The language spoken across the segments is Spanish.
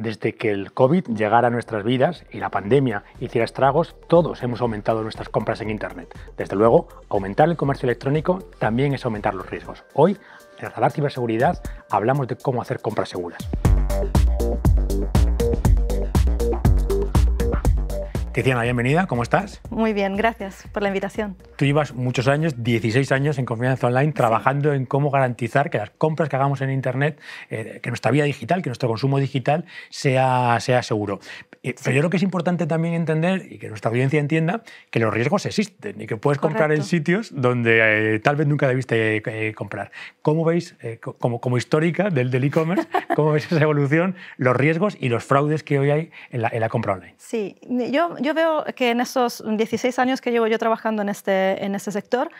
Desde que el COVID llegara a nuestras vidas y la pandemia hiciera estragos, todos hemos aumentado nuestras compras en Internet. Desde luego, aumentar el comercio electrónico también es aumentar los riesgos. Hoy, en Radar Ciberseguridad, hablamos de cómo hacer compras seguras. Tiziana, bienvenida, ¿cómo estás? Muy bien, gracias por la invitación. Tú llevas muchos años, 16 años en Confianza Online, trabajando en cómo garantizar que las compras que hagamos en Internet, que nuestra vida digital, que nuestro consumo digital sea seguro. Pero yo creo que es importante también entender y que nuestra audiencia entienda que los riesgos existen y que puedes comprar en sitios donde tal vez nunca debiste comprar. ¿Cómo veis, como histórica del e-commerce, cómo veis esa evolución, los riesgos y los fraudes que hoy hay en la compra online? Sí, yo veo que en esos 16 años que llevo yo trabajando en este sector,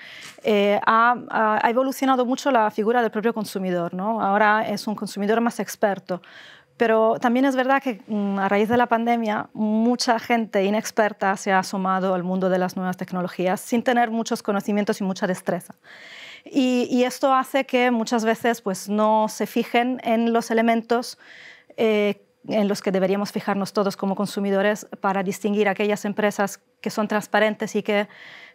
ha evolucionado mucho la figura del propio consumidor, ¿no? Ahora es un consumidor más experto. Pero también es verdad que a raíz de la pandemia mucha gente inexperta se ha asomado al mundo de las nuevas tecnologías sin tener muchos conocimientos y mucha destreza. Y esto hace que muchas veces pues, no se fijen en los elementos en los que deberíamos fijarnos todos como consumidores para distinguir aquellas empresas que son transparentes y que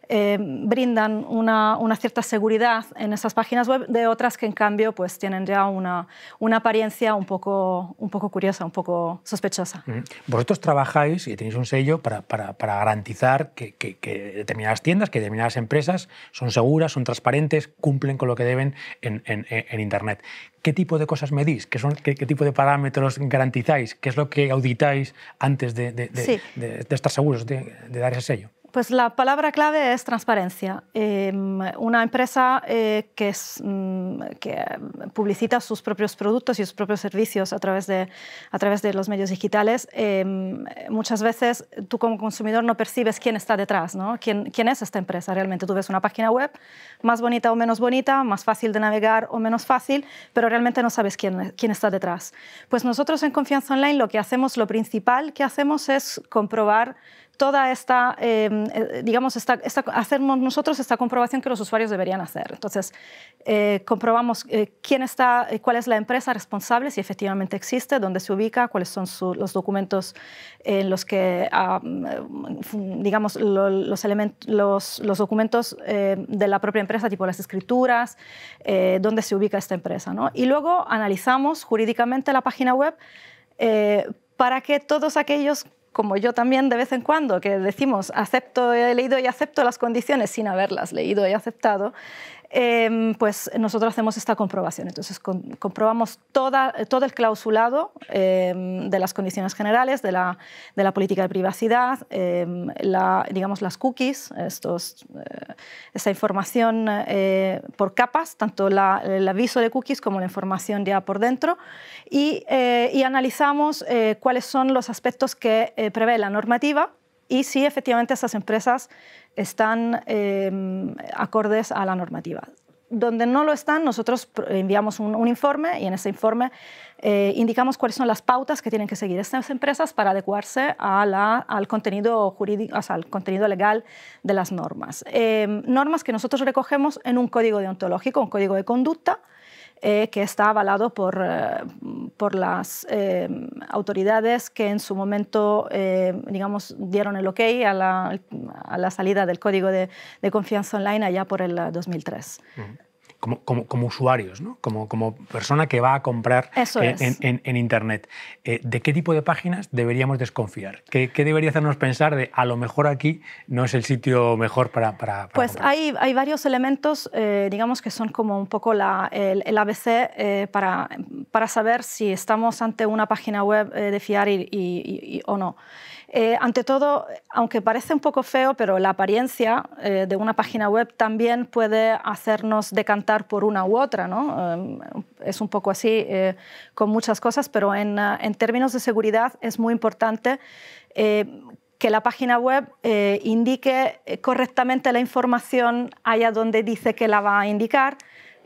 brindan una cierta seguridad en esas páginas web de otras que en cambio pues, tienen ya una apariencia un poco curiosa, un poco sospechosa. Vosotros trabajáis y tenéis un sello para garantizar que determinadas tiendas, que determinadas empresas son seguras, son transparentes, cumplen con lo que deben en Internet. ¿Qué tipo de cosas medís? ¿Qué tipo de parámetros garantizáis? ¿Qué es lo que auditáis antes de estar seguros de dar ese sello? Pues la palabra clave es transparencia. Una empresa que publicita sus propios productos y sus propios servicios a través de los medios digitales, muchas veces tú como consumidor no percibes quién está detrás, ¿no? ¿Quién es esta empresa? Realmente tú ves una página web más bonita o menos bonita, más fácil de navegar o menos fácil, pero realmente no sabes quién está detrás. Pues nosotros en Confianza Online lo principal que hacemos es comprobar toda hacemos nosotros esta comprobación que los usuarios deberían hacer. Entonces, comprobamos cuál es la empresa responsable, si efectivamente existe, dónde se ubica, cuáles son los documentos en los que, los documentos de la propia empresa, tipo las escrituras, dónde se ubica esta empresa, ¿no? Y luego analizamos jurídicamente la página web para que todos aquellos, como yo también de vez en cuando, que decimos he leído y acepto las condiciones sin haberlas leído y aceptado, pues nosotros hacemos esta comprobación. Entonces comprobamos todo el clausulado de las condiciones generales, de la política de privacidad, las cookies, esta información por capas, tanto el aviso de cookies como la información ya por dentro, y analizamos cuáles son los aspectos que prevé la normativa y si efectivamente esas empresas están acordes a la normativa. Donde no lo están, nosotros enviamos un informe y en ese informe indicamos cuáles son las pautas que tienen que seguir estas empresas para adecuarse al contenido jurídico, o sea, al contenido legal de las normas. Normas que nosotros recogemos en un código deontológico, un código de conducta, que está avalado por las autoridades que en su momento dieron el OK a la salida del código de Confianza Online allá por el 2003. Como usuarios, ¿no? Como persona que va a comprar en Internet. ¿De qué tipo de páginas deberíamos desconfiar? ¿Qué debería hacernos pensar de a lo mejor aquí no es el sitio mejor para pues comprar? Hay varios elementos, digamos, que son como un poco el ABC para saber si estamos ante una página web de fiar o no. Ante todo, aunque parece un poco feo, pero la apariencia de una página web también puede hacernos decantar por una u otra, ¿no? Es un poco así con muchas cosas, pero en términos de seguridad es muy importante que la página web indique correctamente la información allá donde dice que la va a indicar.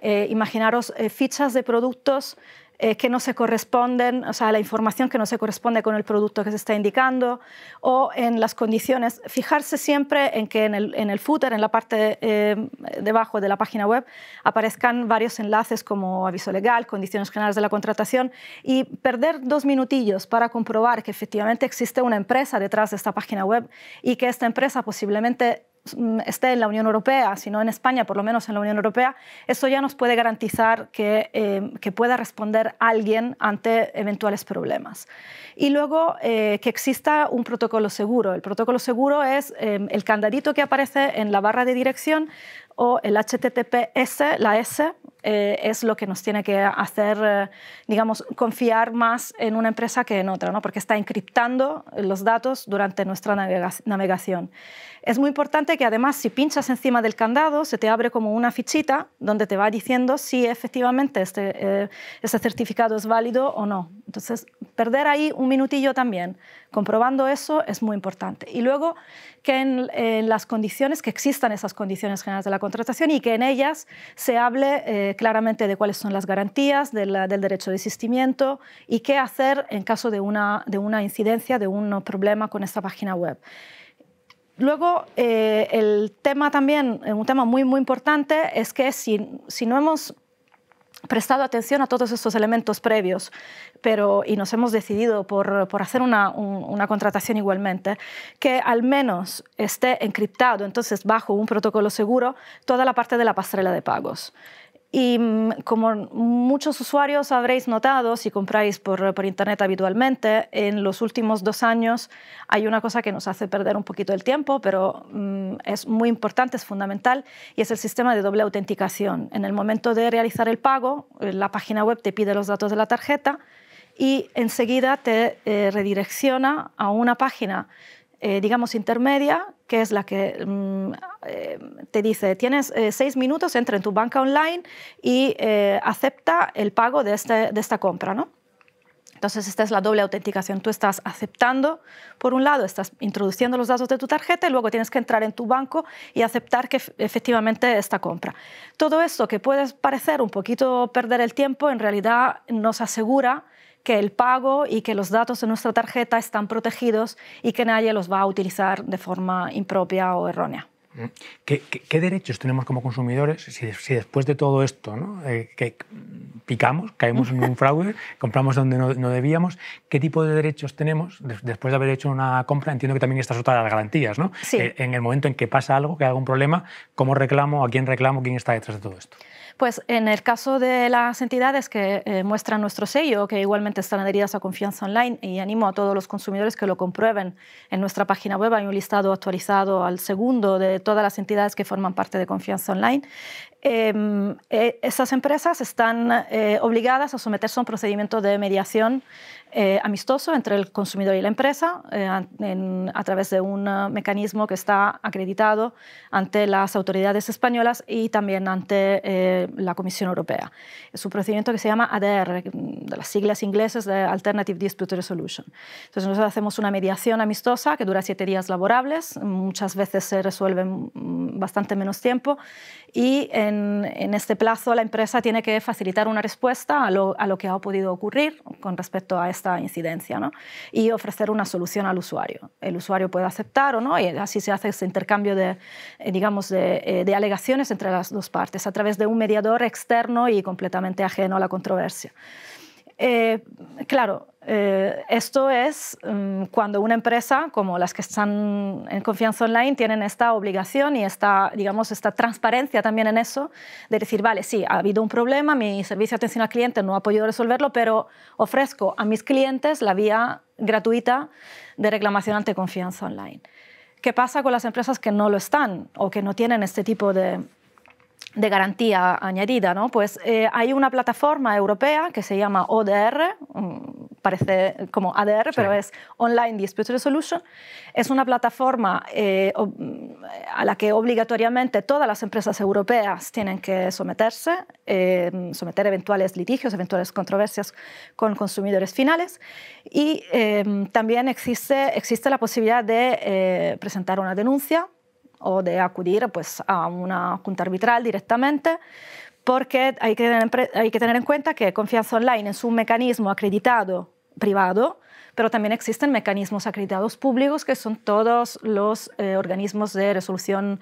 Imaginaros fichas de productos que no se corresponden, o sea, la información que no se corresponde con el producto que se está indicando, o en las condiciones. Fijarse siempre en que en el footer, en la parte debajo de la página web, aparezcan varios enlaces como aviso legal, condiciones generales de la contratación, y perder 2 minutillos para comprobar que efectivamente existe una empresa detrás de esta página web y que esta empresa posiblemente esté en la Unión Europea, si no en España, por lo menos en la Unión Europea, eso ya nos puede garantizar que pueda responder alguien ante eventuales problemas. Y luego que exista un protocolo seguro. El protocolo seguro es el candadito que aparece en la barra de dirección, o el HTTPS, la S, es lo que nos tiene que hacer, digamos, confiar más en una empresa que en otra, ¿no? Porque está encriptando los datos durante nuestra navegación. Es muy importante que además, si pinchas encima del candado, se te abre como una fichita donde te va diciendo si efectivamente este certificado es válido o no. Entonces, perder ahí un minutillo también, comprobando eso, es muy importante. Y luego que en las condiciones, que existan esas condiciones generales de la contratación y que en ellas se hable claramente de cuáles son las garantías del derecho de desistimiento y qué hacer en caso de una incidencia, de un problema con esta página web. Luego, el tema también, un tema muy, muy importante, es que si no hemos prestado atención a todos estos elementos previos, y nos hemos decidido por hacer una contratación igualmente, que al menos esté encriptado, entonces bajo un protocolo seguro, toda la parte de la pasarela de pagos. Y como muchos usuarios habréis notado, si compráis por Internet habitualmente, en los últimos 2 años hay una cosa que nos hace perder un poquito el tiempo, pero es muy importante, es fundamental, y es el sistema de doble autenticación. En el momento de realizar el pago, la página web te pide los datos de la tarjeta y enseguida te redirecciona a una página digamos intermedia, que es la que te dice, tienes 6 minutos, entra en tu banca online y acepta el pago de esta compra, ¿no? Entonces, esta es la doble autenticación. Tú estás aceptando, por un lado, estás introduciendo los datos de tu tarjeta y luego tienes que entrar en tu banco y aceptar que efectivamente esta compra. Todo esto que puede parecer un poquito perder el tiempo, en realidad nos asegura que el pago y que los datos de nuestra tarjeta están protegidos y que nadie los va a utilizar de forma impropia o errónea. ¿Qué derechos tenemos como consumidores si después de todo esto, ¿no? Que picamos, caemos en un fraude, compramos donde no debíamos? ¿Qué tipo de derechos tenemos después de haber hecho una compra? Entiendo que también estas son todas las garantías, ¿no? Sí. En el momento en que pasa algo, que haga un problema, ¿cómo reclamo? ¿A quién reclamo? ¿Quién está detrás de todo esto? Pues en el caso de las entidades que muestran nuestro sello, que igualmente están adheridas a Confianza Online, y animo a todos los consumidores que lo comprueben en nuestra página web, hay un listado actualizado al segundo de todas las entidades que forman parte de Confianza Online. Esas empresas están obligadas a someterse a un procedimiento de mediación amistoso entre el consumidor y la empresa a través de un mecanismo que está acreditado ante las autoridades españolas y también ante la Comisión Europea. Es un procedimiento que se llama ADR, de las siglas inglesas de Alternative Dispute Resolution. Entonces nosotros hacemos una mediación amistosa que dura 7 días laborables, muchas veces se resuelve en bastante menos tiempo, y en este plazo la empresa tiene que facilitar una respuesta a lo que ha podido ocurrir con respecto a esta incidencia, ¿no? Y ofrecer una solución al usuario. El usuario puede aceptar o no, y así se hace ese intercambio de alegaciones entre las dos partes a través de un mediador externo y completamente ajeno a la controversia. Claro, esto es cuando una empresa, como las que están en Confianza Online, tienen esta obligación y esta transparencia también en eso, de decir, vale, sí, ha habido un problema, mi servicio de atención al cliente no ha podido resolverlo, pero ofrezco a mis clientes la vía gratuita de reclamación ante Confianza Online. ¿Qué pasa con las empresas que no lo están o que no tienen este tipo de garantía añadida, ¿no? Pues hay una plataforma europea que se llama ODR, parece como ADR, sí, pero es Online Dispute Resolution. Es una plataforma a la que obligatoriamente todas las empresas europeas tienen que someterse, someter eventuales litigios, eventuales controversias con consumidores finales, y también existe la posibilidad de presentar una denuncia o de acudir pues, a una junta arbitral directamente porque hay que tener en cuenta que Confianza Online es un mecanismo acreditado privado, pero también existen mecanismos acreditados públicos que son todos los organismos de resolución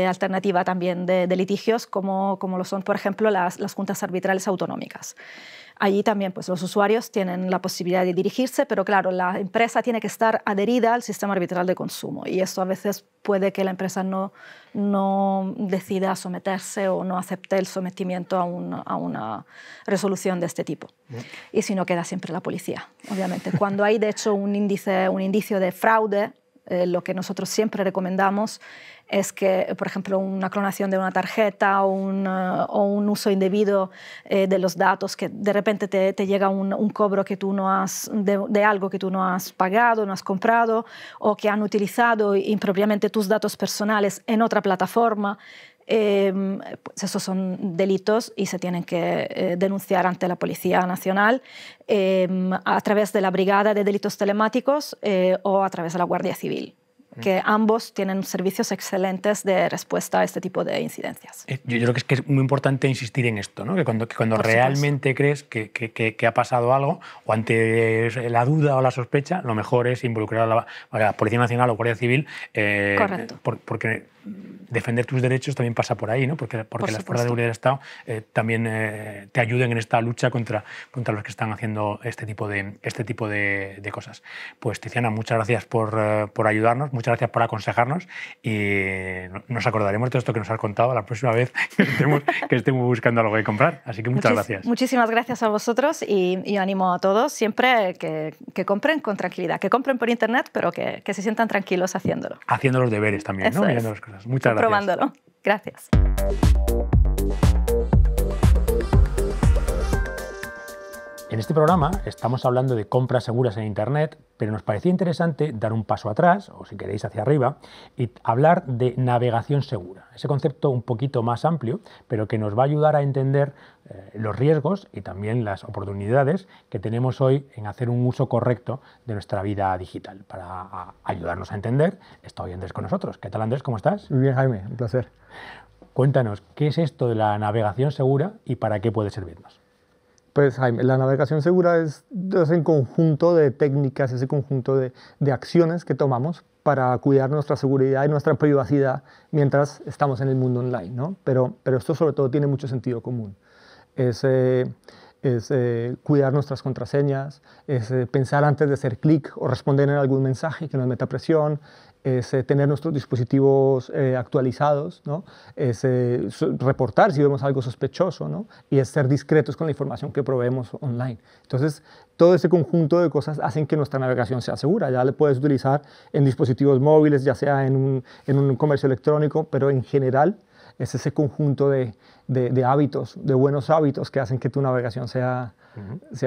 alternativa también de litigios, como lo son, por ejemplo, las juntas arbitrales autonómicas. Allí también pues, los usuarios tienen la posibilidad de dirigirse, pero claro, la empresa tiene que estar adherida al sistema arbitral de consumo y esto a veces puede que la empresa no decida someterse o no acepte el sometimiento a una resolución de este tipo. Y si no, queda siempre la policía, obviamente. Cuando hay, de hecho, un indicio de fraude, lo que nosotros siempre recomendamos es que, por ejemplo, una clonación de una tarjeta o un uso indebido de los datos, que de repente te llega un cobro que tú no has, de algo que tú no has pagado, no has comprado, o que han utilizado impropiamente tus datos personales en otra plataforma. Pues esos son delitos y se tienen que denunciar ante la Policía Nacional a través de la Brigada de Delitos Telemáticos o a través de la Guardia Civil, que ambos tienen servicios excelentes de respuesta a este tipo de incidencias. Yo creo que es muy importante insistir en esto, ¿no? Que cuando realmente crees que ha pasado algo o ante la duda o la sospecha, lo mejor es involucrar a la Policía Nacional o Guardia Civil. Correcto. Porque defender tus derechos también pasa por ahí, ¿no? Porque las fuerzas de seguridad del Estado también te ayuden en esta lucha contra los que están haciendo este tipo de cosas. Pues Tiziana, muchas gracias por ayudarnos, muchas gracias por aconsejarnos y nos acordaremos de todo esto que nos has contado la próxima vez que estemos buscando algo que comprar. Así que muchas gracias. Muchísimas gracias a vosotros y animo a todos siempre que compren con tranquilidad, que compren por internet, pero que se sientan tranquilos haciéndolo. Haciendo los deberes también, ¿no? Mirando las cosas. Muchas gracias. Probándolo. Gracias. En este programa estamos hablando de compras seguras en Internet, pero nos parecía interesante dar un paso atrás, o si queréis hacia arriba, y hablar de navegación segura. Ese concepto un poquito más amplio, pero que nos va a ayudar a entender los riesgos y también las oportunidades que tenemos hoy en hacer un uso correcto de nuestra vida digital. Para ayudarnos a entender, está hoy Andrés con nosotros. ¿Qué tal, Andrés? ¿Cómo estás? Muy bien, Jaime. Un placer. Cuéntanos, ¿qué es esto de la navegación segura y para qué puede servirnos? Pues Jaime, la navegación segura es ese conjunto de técnicas, ese conjunto de acciones que tomamos para cuidar nuestra seguridad y nuestra privacidad mientras estamos en el mundo online, ¿no? Pero esto sobre todo tiene mucho sentido común. Es cuidar nuestras contraseñas, es pensar antes de hacer clic o responder en algún mensaje que nos meta presión, es tener nuestros dispositivos actualizados, ¿no? Es reportar si vemos algo sospechoso, ¿no? Y es ser discretos con la información que proveemos online. Entonces, todo ese conjunto de cosas hacen que nuestra navegación sea segura. Ya le puedes utilizar en dispositivos móviles, ya sea en un comercio electrónico, pero en general es ese conjunto de hábitos, de buenos hábitos que hacen que tu navegación sea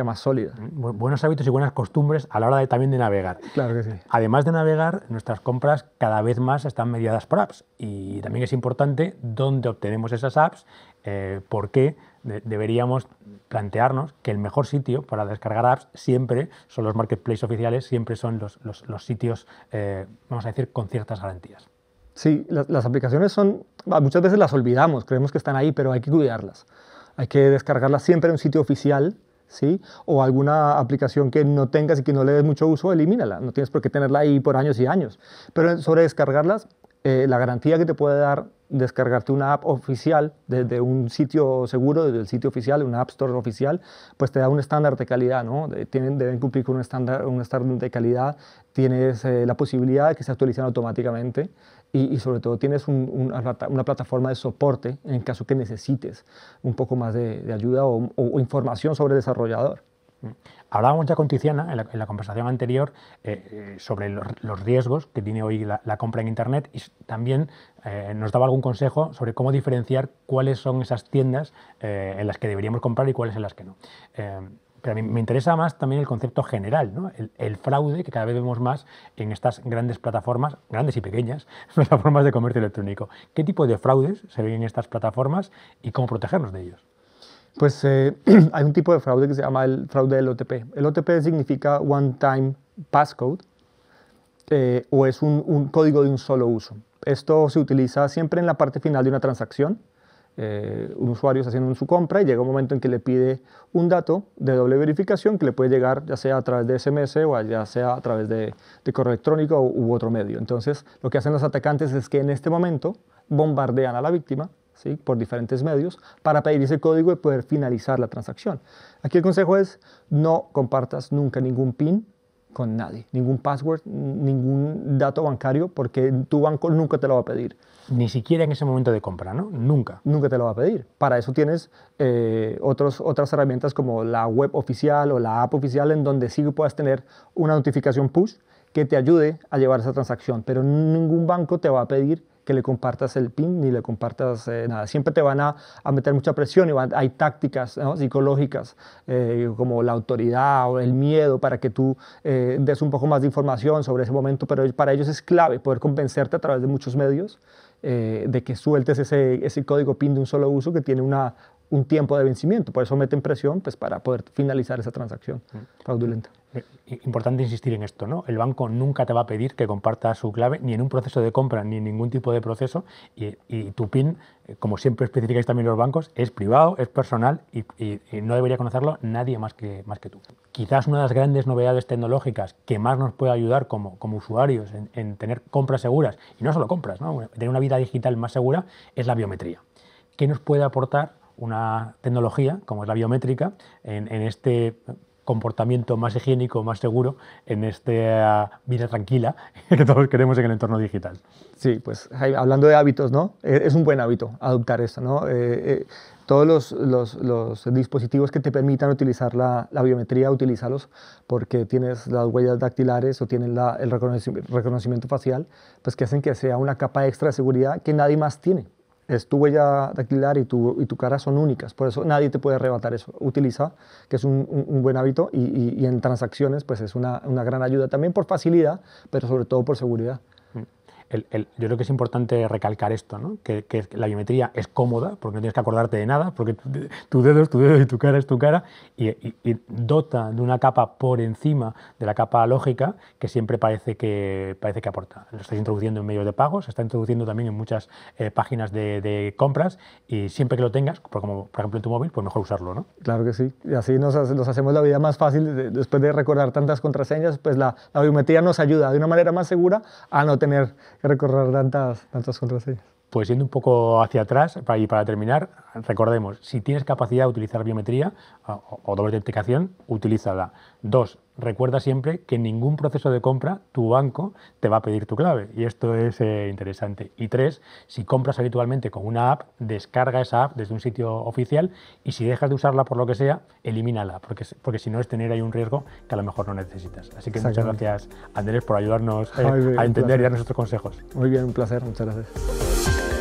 más sólida. Buenos hábitos y buenas costumbres a la hora también de navegar. Claro que sí. Además de navegar, nuestras compras cada vez más están mediadas por apps y también es importante dónde obtenemos esas apps, por qué deberíamos plantearnos que el mejor sitio para descargar apps siempre son los marketplaces oficiales, siempre son los sitios, vamos a decir, con ciertas garantías. Sí, las aplicaciones muchas veces las olvidamos, creemos que están ahí, pero hay que cuidarlas. Hay que descargarlas siempre en un sitio oficial, ¿sí? O alguna aplicación que no tengas y que no le des mucho uso, elimínala. No tienes por qué tenerla ahí por años y años. Pero sobre descargarlas, la garantía que te puede dar descargarte una app oficial desde un sitio seguro, desde el sitio oficial, una App Store oficial, pues te da un estándar de calidad, ¿no? Deben cumplir con un estándar de calidad, tienes la posibilidad de que se actualicen automáticamente y sobre todo tienes una plataforma de soporte en caso que necesites un poco más de ayuda o información sobre el desarrollador. Hablábamos ya con Tiziana en la conversación anterior sobre los riesgos que tiene hoy la compra en Internet y también nos daba algún consejo sobre cómo diferenciar cuáles son esas tiendas en las que deberíamos comprar y cuáles en las que no. Pero a mí me interesa más también el concepto general, ¿no? El fraude que cada vez vemos más en estas grandes plataformas, grandes y pequeñas, plataformas de comercio electrónico. ¿Qué tipo de fraudes se ven en estas plataformas y cómo protegernos de ellos? Pues hay un tipo de fraude que se llama el fraude del OTP. El OTP significa One Time Passcode o es un código de un solo uso. Esto se utiliza siempre en la parte final de una transacción un usuario está haciendo su compra y llega un momento en que le pide un dato de doble verificación que le puede llegar ya sea a través de SMS o ya sea a través de correo electrónico u otro medio. Entonces, lo que hacen los atacantes es que en este momento bombardean a la víctima, ¿sí?, por diferentes medios para pedir ese código y poder finalizar la transacción. Aquí el consejo es no compartas nunca ningún PIN con nadie, ningún password, ningún dato bancario, porque tu banco nunca te lo va a pedir. Ni siquiera en ese momento de compra, ¿no? Nunca. Nunca te lo va a pedir. Para eso tienes otras herramientas como la web oficial o la app oficial, en donde sí puedas tener una notificación push que te ayude a llevar esa transacción, pero ningún banco te va a pedir que le compartas el PIN ni le compartas nada. Siempre te van a meter mucha presión y hay tácticas, ¿no?, psicológicas como la autoridad o el miedo para que tú des un poco más de información sobre ese momento, pero para ellos es clave poder convencerte a través de muchos medios de que sueltes ese código PIN de un solo uso que tiene un tiempo de vencimiento. Por eso meten presión, pues, para poder finalizar esa transacción fraudulenta. Importante insistir en esto, ¿no? El banco nunca te va a pedir que compartas su clave ni en un proceso de compra ni en ningún tipo de proceso, y tu PIN, como siempre especificáis también los bancos, es privado, es personal y no debería conocerlo nadie más que tú. Quizás una de las grandes novedades tecnológicas que más nos puede ayudar como usuarios en tener compras seguras, y no solo compras, ¿no?, tener una vida digital más segura, es la biometría. ¿Qué nos puede aportar una tecnología como es la biométrica en este comportamiento más higiénico, más seguro, en esta vida tranquila que todos queremos en el entorno digital? Sí, pues hablando de hábitos, ¿no? Es un buen hábito adoptar esto, ¿no? Todos los dispositivos que te permitan utilizar la biometría, utilízalos, porque tienes las huellas dactilares o tienes el reconocimiento facial, pues que hacen que sea una capa extra de seguridad que nadie más tiene. Es tu huella dactilar y tu cara son únicas, por eso nadie te puede arrebatar eso. Utiliza, que es un buen hábito, y en transacciones pues es una gran ayuda también por facilidad, pero sobre todo por seguridad. Yo creo que es importante recalcar esto, ¿no? Que la biometría es cómoda, porque no tienes que acordarte de nada, porque tu dedo es tu dedo y tu cara es tu cara, y dota de una capa por encima de la capa lógica que siempre parece que aporta. Lo estás introduciendo en medios de pago, se está introduciendo también en muchas páginas de compras, y siempre que lo tengas, como por ejemplo en tu móvil, pues mejor usarlo, ¿no? Claro que sí, y así nos hacemos la vida más fácil. Después de recordar tantas contraseñas, pues la biometría nos ayuda de una manera más segura a no tener que recorrer tantas contraseñas. Pues yendo un poco hacia atrás, y para terminar, recordemos, si tienes capacidad de utilizar biometría o doble autenticación, utilízala. 2, recuerda siempre que en ningún proceso de compra tu banco te va a pedir tu clave, y esto es interesante. Y 3, si compras habitualmente con una app, descarga esa app desde un sitio oficial, y si dejas de usarla por lo que sea, elimínala, porque si no es tener ahí un riesgo que a lo mejor no necesitas. Así que muchas gracias, Andrés, por ayudarnos a entender y dar nuestros consejos. Muy bien, un placer, muchas gracias.